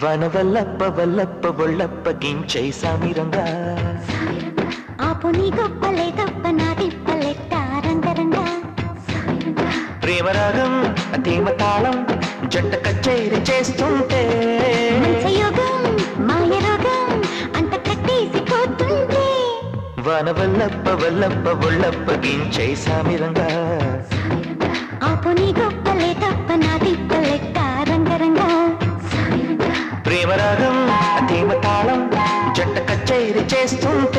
వనవల్లప్ప వల్లప్ప ఒళ్ళప్ప గించై సామిరంగా ఆపు నీ గొప్పలే తప్ప నా తిప్పలెట్ట రంగరంగా ప్రేమరాగం తీమ తాళం జంట కచేరి చేస్తుంటే మంచయోగం మాయ రోగం అంత కట్టేసి పోతుంటే వనవల్లప్ప వల్లప్ప ఒళ్ళప్ప గించై సామిరంగా ఆపు నీ గొప్పలే తప్ప నా తిప్పలెట్ట రంగరంగా ప్రేమరాగం తీమ తాళం జంట కచేరి చేస్తుంటే